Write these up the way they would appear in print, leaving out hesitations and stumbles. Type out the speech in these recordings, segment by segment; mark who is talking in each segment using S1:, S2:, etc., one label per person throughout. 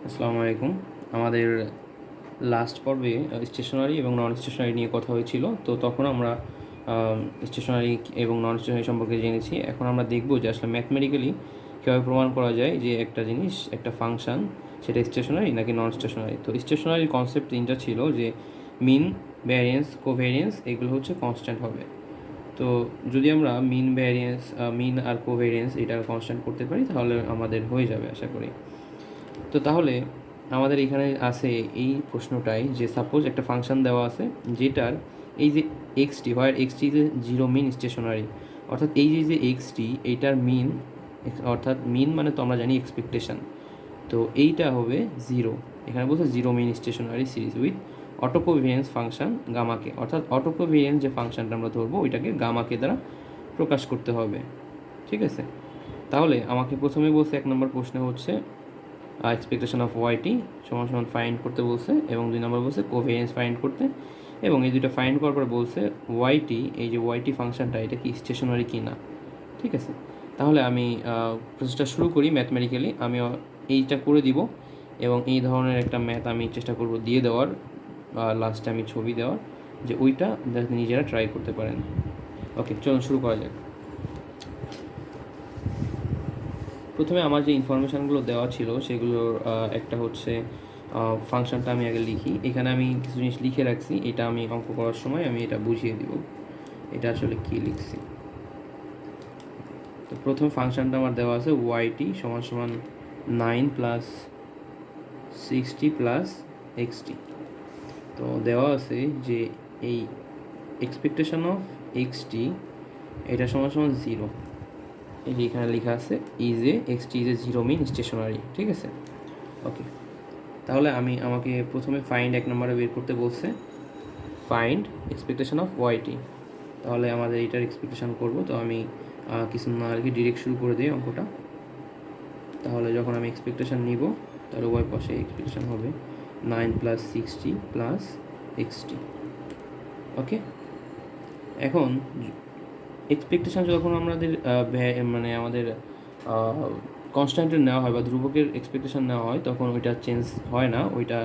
S1: আসসালামু আলাইকুম। আমাদের লাস্ট পর্বে স্টেশনারি এবং নন স্টেশনারি নিয়ে কথা হয়েছিল। তো তখন আমরা স্টেশনারি এবং নন স্টেশনারি সম্পর্কে জেনেছি। এখন আমরা দেখব যে আসলে ম্যাথমেটিক্যালি কীভাবে প্রমাণ করা যায় যে একটা জিনিস, একটা ফাংশন, সেটা স্টেশনারি নাকি নন স্টেশনারি। তো স্টেশনারির কনসেপ্ট তিনটা ছিল, যে মিন, ভ্যারিয়েন্স, কোভ্যারিয়েন্স, এগুলো হচ্ছে কনস্ট্যান্ট হবে। তো যদি আমরা মিন আর কোভ্যারিয়েন্স এটা কনস্ট্যান্ট করতে পারি, তাহলে আমাদের হয়ে যাবে আশা করি। তো তাহলে আমাদের এখানে আছে এই প্রশ্নটাই, যে সাপোজ একটা ফাংশন দেওয়া আছে যেটার এই যে এক্সটি, হয় এক্সটি যে জিরো মিন স্টেশনারি, অর্থাৎ এই যে এক্সটি এইটার মিন, অর্থাৎ মিন মানে তো আমরা জানি এক্সপেকটেশন, তো এইটা হবে জিরো। এখানে বলছে zero mean stationary series with autocovariance function গামাকে, অর্থাৎ অটোকোভেরিয়েন্স যে ফাংশনটা আমরা ধরবো ওইটাকে গামাকে দ্বারা প্রকাশ করতে হবে। ঠিক আছে, তাহলে আমাকে প্রথমে বলছে এক নম্বর প্রশ্নে হচ্ছে এক্সপেকটেশন অফ ওয়াইটি সমান সমান ফাইন্ড করতে বলছে, এবং 2 নম্বর বলছে কোভেরিয়েন্স ফাইন্ড করতে, এবং এই দুটো ফাইন্ড করার পর বলছে ওয়াইটি, এই যে ওয়াইটি ফাংশনটা এটা কি স্টেশনারি কি না। ঠিক আছে, তাহলে আমি প্রসেসটা শুরু করি ম্যাথমেটিক্যালি। আমি এইটা করে দিব, এবং এই ধরনের একটা ম্যাথ আমি চেষ্টা করব দিয়ে দেওয়ার, লাস্টে আমি ছবি দেওয়ার, যে ওইটা যাতে নিজেরা ট্রাই করতে পারেন। ওকে, চলুন শুরু করা যাক। প্রথমে আমার যে ইনফরমেশানগুলো দেওয়া ছিল সেগুলোর একটা হচ্ছে ফাংশনটা আমি আগে লিখি। এখানে আমি কিছু জিনিস লিখে রাখছি, এটা আমি অঙ্ক করার সময় আমি এটা বুঝিয়ে দিব এটা আসলে কী লিখছি। তো প্রথম ফাংশনটা আমার দেওয়া আছে ওয়াইটি সমান সমান 9 প্লাস 60 প্লাস এক্সটি। তো দেওয়া আছে যে এই এক্সপেকটেশন অফ এক্সটি এটা সমান সমান জিরো। এই যে এখানে লেখা আছে xt is a zero mean stationary. ঠিক আছে, ওকে। তাহলে আমাকে প্রথমে ফাইন্ড এক নম্বরে বের করতে বলছে, ফাইন্ড এক্সপেকটেশন অফ ওয়াইটি। তাহলে আমাদের এটার এক্সপেকটেশন করব। তো আমি কিছু না আর কি ডিরেক্ট শুরু করে দিই অঙ্কটা। তাহলে যখন আমি এক্সপেকটেশন নিব, তাহলে উভয় পাশে এক্সপেকটেশন হবে 9 প্লাস 60 প্লাস এক্সটি। ওকে, এখন এক্সপেকটেশন যখন আমাদের মানে আমাদের কনস্ট্যান্টের নেওয়া হয় বা ধ্রুবকের এক্সপেকটেশন নেওয়া হয়, তখন ওইটা চেঞ্জ হয় না, ওইটা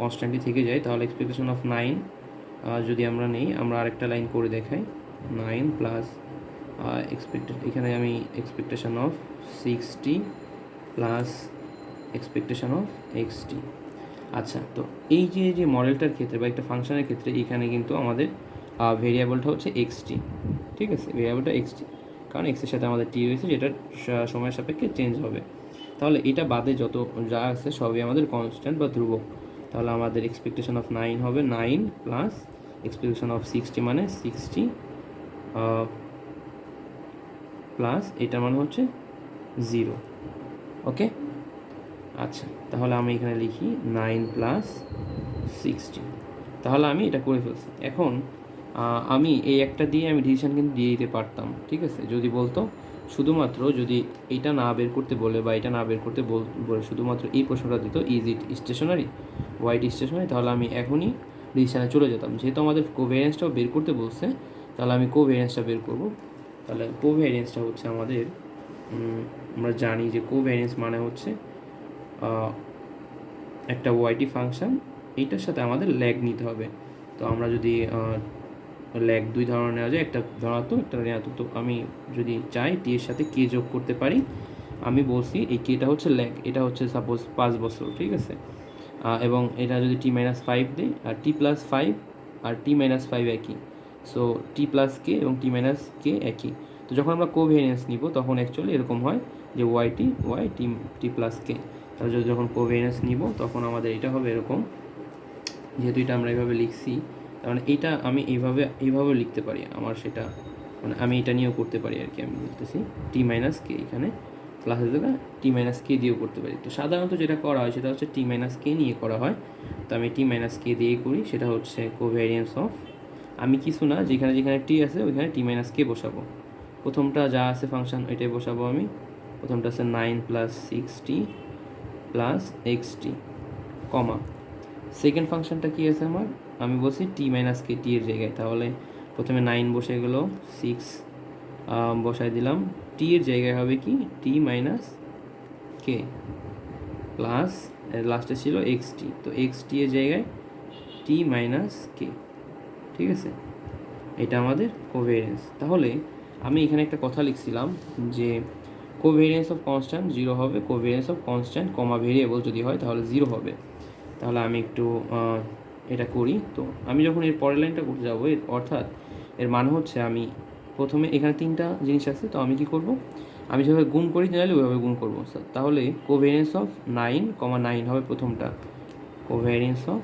S1: কনস্ট্যান্টই থেকে যায়। তাহলে এক্সপেকটেশন অফ 9 যদি আমরা নেই, আমরা আরেকটা লাইন করে দেখাই, 9 প্লাস এখানে আমি expectation of 60 plus expectation of XT. আচ্ছা, তো এই যে মডেলটার ক্ষেত্রে বা একটা ফাংশনের ক্ষেত্রে এখানে কিন্তু আমাদের ভেরিয়েবলটা হচ্ছে এক্সটি। ঠিক আছে, ভেরিয়েবলটা এক্সটি, কারণ এক্সের সাথে আমাদের টি রয়েছে, যেটা সময়ের সাপেক্ষে চেঞ্জ হবে। তাহলে এটা বাদে যত যা আছে সবই আমাদের কনস্ট্যান্ট বা ধ্রুবক। তাহলে আমাদের এক্সপেকটেশন অফ 9 হবে 9 প্লাস এক্সপেকটেশন অফ 60 মানে 60 প্লাস এটা মানে হচ্ছে 0। ওকে, আচ্ছা, তাহলে আমি এখানে লিখি 9 প্লাস 60। তাহলে আমি এটা করে ফেলছি। এখন আমি এই একটা দিয়ে আমি ডিসিশন কিন্তু দিয়ে দিতে পারতাম। ঠিক আছে, যদি বলতো শুধুমাত্র যদি এইটা না বের করতে বলে বা এটা না বের করতে বলে শুধুমাত্র এই প্রশ্নটা দিত, is it stationary, yt stationary, তাহলে আমি এখনই ডিসিশনে চলে যেতাম। যেহেতু আমাদের কোভেরিয়েন্সটাও বের করতে বলছে, তাহলে আমি কোভেরিয়েন্সটা বের করব। তাহলে কোভেরিয়েন্সটা হচ্ছে আমাদের, আমরা জানি যে কোভেরিয়েন্স মানে হচ্ছে একটা ওয়াইটি ফাংশন, এইটার সাথে আমাদের ল্যাগ নিতে হবে। তো আমরা যদি ল্যাগ দুই ধরনের নেওয়া যায়, একটা ধনাত্মক একটা ঋণাত্মক। তো আমি যদি চাই টি এর সাথে কে যোগ করতে পারি, আমি বলছি এই কেটা হচ্ছে ল্যাগ, এটা হচ্ছে সাপোজ 5 বছর। ঠিক আছে, এবং এটা যদি টি মাইনাস 5 দিই, আর টি প্লাস 5 আর টি মাইনাস 5 একই, সো টি প্লাস কে এবং টি মাইনাস কে একই। তো যখন আমরা কোভেরিয়েন্স নিব তখন অ্যাকচুয়ালি এরকম হয় যে ওয়াই টি প্লাস কে। তাহলে যখন কোভেরিয়েন্স নিব তখন আমাদের এটা হবে এরকম, যেহেতু এটা আমরা এইভাবে লিখছি, তার মানে এইটা আমি এইভাবে লিখতে পারি, আমার সেটা মানে আমি এটা নিয়েও করতে পারি আর কি। আমি বলতেছি টি মাইনাস কে, এখানে প্লাসের জায়গায় টি মাইনাস কে দিয়েও করতে পারি। তো সাধারণত যেটা করা হয় সেটা হচ্ছে টি মাইনাস কে নিয়ে করা হয়। তো আমি টি মাইনাস কে দিয়েই করি, সেটা হচ্ছে কোভেরিয়েন্স অফ, আমি কিছু না, যেখানে যেখানে টি আছে ওইখানে টি মাইনাস কে বসাবো। প্রথমটা যা আছে ফাংশন ওইটাই বসাবো আমি। প্রথমটা আছে 9 প্লাস 60 প্লাস এক্সটি, কমা। সেকেন্ড ফাংশনটা কী আছে আমার, আমি বলছি টি মাইনাস কে টি এর জায়গায়। তাহলে প্রথমে 9 বসে গেল, 6 বসাই দিলাম, টি এর জায়গায় হবে কি টি মাইনাস কে প্লাস লাস্টে ছিল এক্সটি, তো এক্সটি এর জায়গায় টি মাইনাস কে, ঠিক আছে, এটা আমাদের কোভেরিয়েন্স। তাহলে আমি এখানে একটা কথা লিখছিলাম যে কোভেরিয়েন্স অফ কনস্ট্যান্ট 0 হবে, covariance of constant comma variable যদি হয় তাহলে 0 হবে। তাহলে আমি একটু এটা করি। তো আমি যখন এর পরের লাইনটা করতে যাবো, অর্থাৎ এর মানে হচ্ছে আমি প্রথমে এখানে 3টা জিনিস আছে, তো আমি কি করব, আমি যেভাবে গুণ করি জেনারেলি ওইভাবে গুণ করবো। তাহলে কোভেরিয়েন্স অফ 9,9 হবে প্রথমটা, covariance of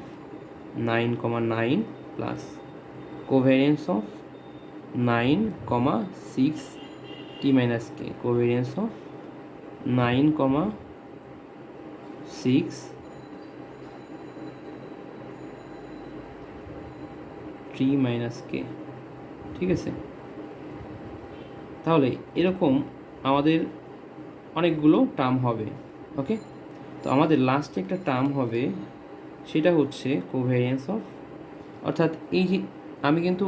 S1: 9,9 plus covariance of 9,6 t minus k, covariance of 9,6 t minus k, ঠিক আছে। তাহলে এরকম আমাদের অনেকগুলো টার্ম হবে, ওকে। তো আমাদের লাস্টে একটা টার্ম হবে, সেটা হচ্ছে কোভেরিয়েন্স অফ, অর্থাৎ এই যে আমি কিন্তু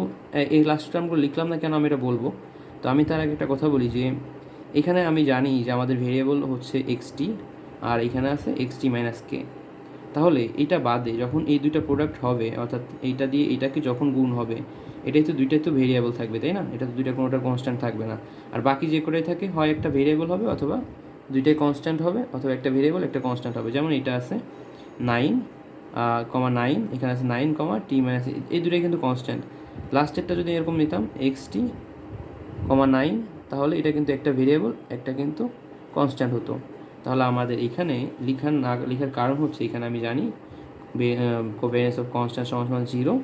S1: এই লাস্ট টার্মগুলো লিখলাম না কেন, আমি এটা বলবো। তো আমি তার আগে একটা কথা বলি যে এখানে আমি জানি যে আমাদের ভেরিয়েবল হচ্ছে এক্সটি আর এখানে আছে এক্সটি মাইনাস কে। তাহলে এটা বাদে যখন এই দুইটা প্রোডাক্ট হবে, অর্থাৎ এইটা দিয়ে এটাকে যখন গুণ হবে, এটাই তো দুইটাই তো ভেরিয়েবল থাকবে, তাই না? এটা তো দুইটা কোনোটা কনস্ট্যান্ট থাকবে না। আর বাকি যে কটাই থাকে হয় একটা ভেরিয়েবল হবে অথবা দুইটাই কনস্ট্যান্ট হবে, অথবা একটা ভেরিয়েবল একটা কনস্ট্যান্ট হবে। যেমন এটা আছে 9,9, এখানে আছে 9, টি মাইনাস, এই দুটাই কিন্তু কনস্ট্যান্ট। লাস্টেরটা যদি এরকম নিতাম এক্সটি, 9, তাহলে এটা কিন্তু একটা ভেরিয়েবল একটা কিন্তু কনস্ট্যান্ট হতো। তাহলে আমাদের এখানে লেখার কারণ হচ্ছে এখানে আমি জানি কোভেরিয়েন্স অফ কনস্ট্যান্ট সমান সমান 0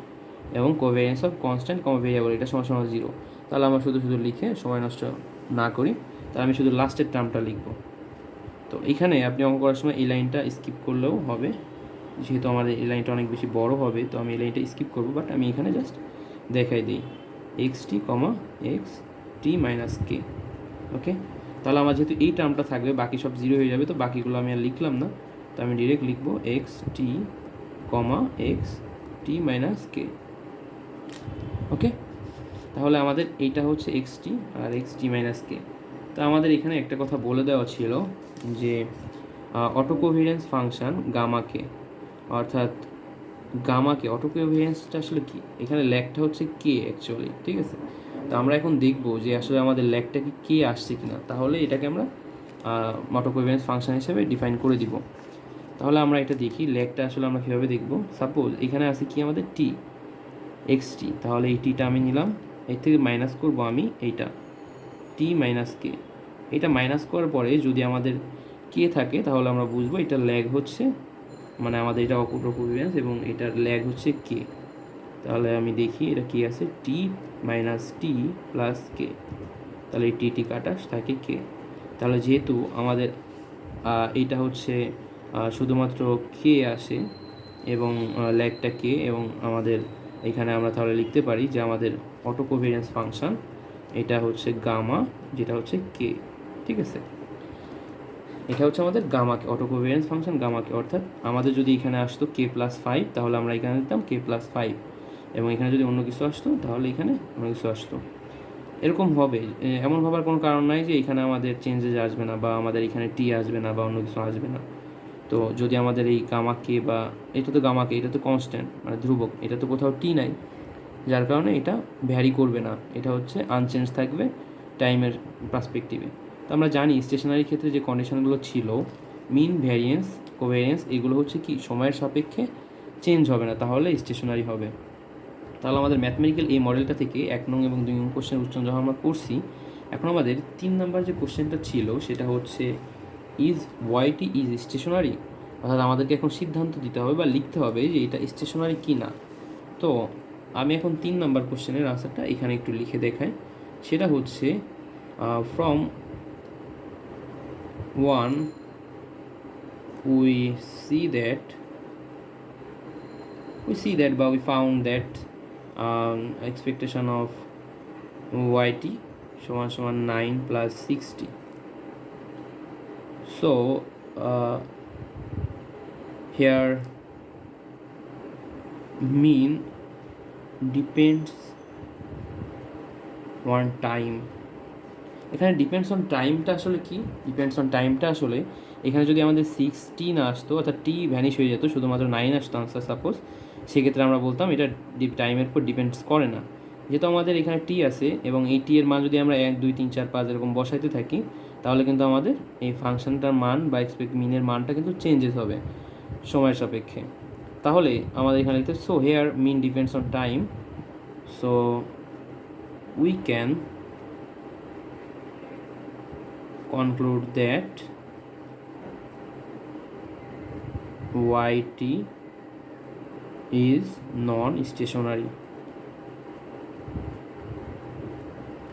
S1: এবং কোভেরিয়েন্স অফ কনস্ট্যান্ট ভেরিয়েবল এটা সমান সমান 0। তাহলে আমরা শুধু শুধু লিখে সময় নষ্ট না করি, তাহলে আমি শুধু লাস্টের টার্মটা লিখব। তো এখানে আপনি অঙ্ক করার সময় এই লাইনটা স্কিপ করলেও হবে, যেহেতু আমাদের এই লাইনটা অনেক বেশি বড় হবে, তো আমি এই লাইনটা স্কিপ করবো। বাট আমি এখানে জাস্ট দেখাই দিই এক্সটি, এক্স টি মাইনাস কে, ওকে। তাহলে আমার যেহেতু এই টার্মটা থাকবে, বাকি সব 0 হয়ে যাবে, তো বাকিগুলো আমি আর লিখলাম না, তো আমি ডিরেক্ট লিখবো এক্স টি, এক্স টি মাইনাস কে, ওকে। তাহলে আমাদের এইটা হচ্ছে এক্স টি আর এক্স টি মাইনাস কে। তো আমাদের এখানে একটা কথা বলে দেওয়া ছিল যে অটোকোভেরিয়েন্স ফাংশন গামাকে, অর্থাৎ গামাকে অটোকোভেরিয়েন্সটা আসলে কি, এখানে ল্যাগটা হচ্ছে কে অ্যাকচুয়ালি, ঠিক আছে। তো আমরা এখন দেখব যে আসলে আমাদের ল্যাগটা কি কে আসছে কিনা, তাহলে এটাকে আমরা অটোকোভেরিয়েন্স ফাংশন হিসেবে ডিফাইন করে দিব। তাহলে আমরা এটা দেখি ল্যাগটা আসলে আমরা কীভাবে দেখব। সাপোজ এখানে আছে কি আমাদের টি, এক্স টি, তাহলে এই টিটা আমি নিলাম, এর থেকে মাইনাস করব আমি এইটা টি মাইনাস কে। এটা মাইনাস করার পরে যদি আমাদের কে থাকে তাহলে আমরা বুঝবো এটা ল্যাগ হচ্ছে, মানে আমাদের এটা অটোকোভেরিয়েন্স এবং এটার ল্যাগ হচ্ছে কে। তাহলে আমি দেখি এটা কি আছে, টি মাইনাস টি প্লাস কে, তাহলে এই টি কাটা থাকে কে। তাহলে যেহেতু আমাদের এইটা হচ্ছে শুধুমাত্র কে আসে এবং ল্যাগটা কে, এবং আমাদের এখানে আমরা তাহলে লিখতে পারি যে আমাদের অটোকোভেরিয়েন্স ফাংশন এটা হচ্ছে গামা, যেটা হচ্ছে কে, ঠিক আছে। এটা হচ্ছে আমাদের গামাকে, অটোকোভেরিয়েন্স ফাংশন গামাকে, অর্থাৎ আমাদের যদি এখানে আসতো কে প্লাস 5 তাহলে আমরা এখানে দিতাম কে প্লাস 5, এবং এখানে যদি অন্য কিছু আসতো তাহলে এখানে অন্য কিছু আসতো। এরকম হবে, এমন ভাবার কোনো কারণ নাই যে এখানে আমাদের চেঞ্জেস আসবে না, বা আমাদের এখানে টি আসবে না, বা অন্য কিছু আসবে না। তো যদি আমাদের এই গামাকে, বা এটা তো গামাকে, এটা তো কনস্ট্যান্ট মানে ধ্রুবক, এটা তো কোথাও টি নাই, যার কারণে এটা ভ্যারি করবে না, এটা হচ্ছে আনচেঞ্জ থাকবে টাইমের পার্সপেক্টিভে। তো আমরা জানি স্টেশনারি ক্ষেত্রে যে কন্ডিশনগুলো ছিল মিন, ভ্যারিয়েন্স, কোভেরিয়েন্স, এগুলো হচ্ছে কি সময়ের সাপেক্ষে চেঞ্জ হবে না, তাহলে স্টেশনারি হবে। তাহলে আমাদের ম্যাথমেটিক্যাল এই মডেলটা থেকে 1 নং এবং 2 নং কোশ্চেনের উত্তর যখন আমরা করছি, এখন আমাদের 3 নাম্বার যে কোশ্চেনটা ছিল সেটা হচ্ছে ইজ ওয়াইটি ইজ স্টেশনারি, অর্থাৎ আমাদেরকে এখন সিদ্ধান্ত দিতে হবে বা লিখতে হবে যে এটা স্টেশনারি কি না। তো আমি এখন 3 নাম্বার কোশ্চেনের আনসারটা এখানে একটু লিখে দেখাই। সেটা হচ্ছে ফ্রম 1 we see that বা we found that expectation of yt সমান সমান 9 plus 60. So here mean depends on time. এখানে ডিপেন্ডস অন টাইমটা আসলে কি, ডিপেন্ডস অন টাইমটা আসলে এখানে যদি আমাদের 6t না আসতো, অর্থাৎ টি ভ্যানিশ হয়ে যেত, শুধুমাত্র 9 আসতো আনসার সাপোজ, সেক্ষেত্রে আমরা বলতাম এটা টাইমের উপর ডিপেন্ডস করে না। যেহেতু আমাদের এখানে টি আছে এবং এই টি এর মান যদি আমরা 1 2 3 4 5 এরকম বসাইতে থাকি, তাহলে কিন্তু আমাদের এই ফাংশনটার মান বা এক্সপেক্ট মিনের মানটা কিন্তু চেঞ্জেস হবে সময়ের সাপেক্ষে। তাহলে আমাদের এখানে লিখতে so here mean depends on time, so we can conclude that yt is non-stationary.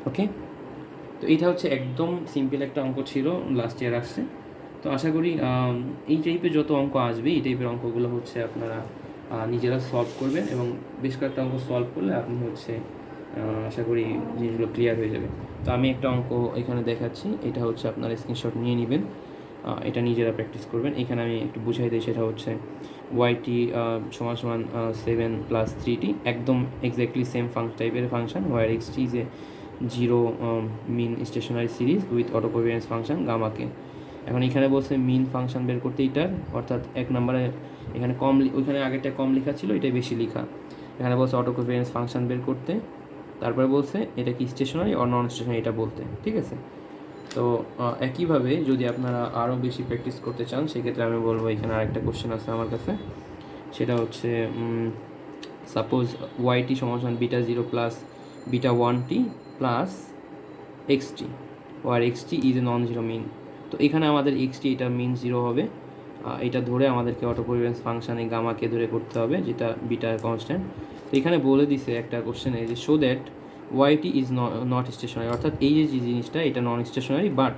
S1: Okay, তো এইটা হচ্ছে একদম সিম্পল একটা অঙ্ক ছিল, লাস্ট ইয়ার আসছে। তো আশা করি এই টাইপের যত অঙ্ক আসবে, এই টাইপের অঙ্কগুলো হচ্ছে আপনারা নিজেরা সলভ করবেন, এবং বেশ কয়েকটা অঙ্ক সলভ করলে আপনি হচ্ছে আশা করি জিনিসগুলো ক্লিয়ার হয়ে যাবে। তো আমি একটা অঙ্ক এখানে দেখাচ্ছি, এটা হচ্ছে আপনারা স্ক্রিনশট নিয়ে নেবেন, এটা নিজেরা প্র্যাকটিস করবেন। এখানে আমি একটু বুঝাই দিই, সেটা হচ্ছে ওয়াইটি সমান সমান 7 + 3t, একদম এক্স্যাক্টলি সেম টাইপের function, where x t is a 0 mean stationary series with autocovariance function গামাকে। এখন এখানে বলছে মিন ফাংশন বের করতে এইটার, অর্থাৎ 1 নম্বরে এখানে কম, ওইখানে আগেরটা কম লেখা ছিল, এটাই বেশি লেখা। এখানে বলছে অটোকোভেরিয়েন্স ফাংশন বের করতে, তারপরে বলছে এটা কি স্টেশনারি অর নন স্টেশনারি এটা বলতে, ঠিক আছে। তো একইভাবে যদি আপনারা আরও বেশি প্র্যাকটিস করতে চান, সেক্ষেত্রে আমি বলবো এখানে আরেকটা কোশ্চেন আছে আমার কাছে, সেটা হচ্ছে সাপোজ ওয়াইটি সমান beta 0 plus beta 1t plus x t, where x t is a non zero mean. তো এখানে আমাদের এক্সটি এটা মিন 0 হবে, এটা ধরে আমাদেরকে অটোকোভেরিয়েন্স ফাংশানে গামাকে ধরে করতে হবে, যেটা বিটা কনস্ট্যান্ট। তো এখানে বলে দিছে একটা কোশ্চেনে যে show that yt is not stationary, অর্থাৎ এই যে জিনিসটা এটা non stationary, but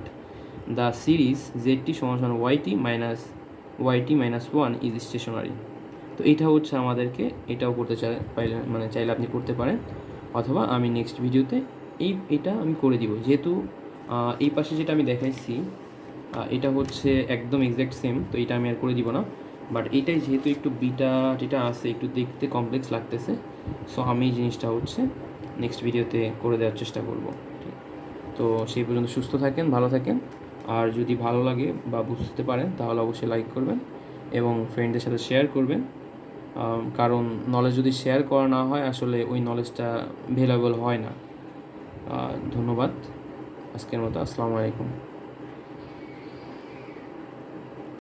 S1: the series zt সমান ওয়াইটি মাইনাস 1 ইজ স্টেশনারি। তো এইটা হচ্ছে আমাদেরকে, এটাও করতে চাইলে আপনি করতে পারেন, অথবা আমি নেক্সট ভিডিওতে এটা আমি করে দিব। যেহেতু এই পাশে যেটা আমি দেখাইছি এটা হচ্ছে একদম এক্স্যাক্ট সেম, তো এটা আমি আর করে দিব না, বাট এইটাই যেহেতু একটু বিটা যেটা আছে একটু দেখতে কমপ্লেক্স লাগতেছে, সো আমি এই জিনিসটা হচ্ছে নেক্সট ভিডিওতে করে দেওয়ার চেষ্টা করব। তো সেই পর্যন্ত সুস্থ থাকেন, ভালো থাকেন, আর যদি ভালো লাগে বা বুঝতে পারেন তাহলে অবশ্যই লাইক করবেন এবং ফ্রেন্ডদের সাথে শেয়ার করবেন, কারণ নলেজ যদি শেয়ার করা না হয় আসলে ওই নলেজটা ভ্যালুয়েবল হয় না। ধন্যবাদ, আজকের মতো আসসালামু আলাইকুম।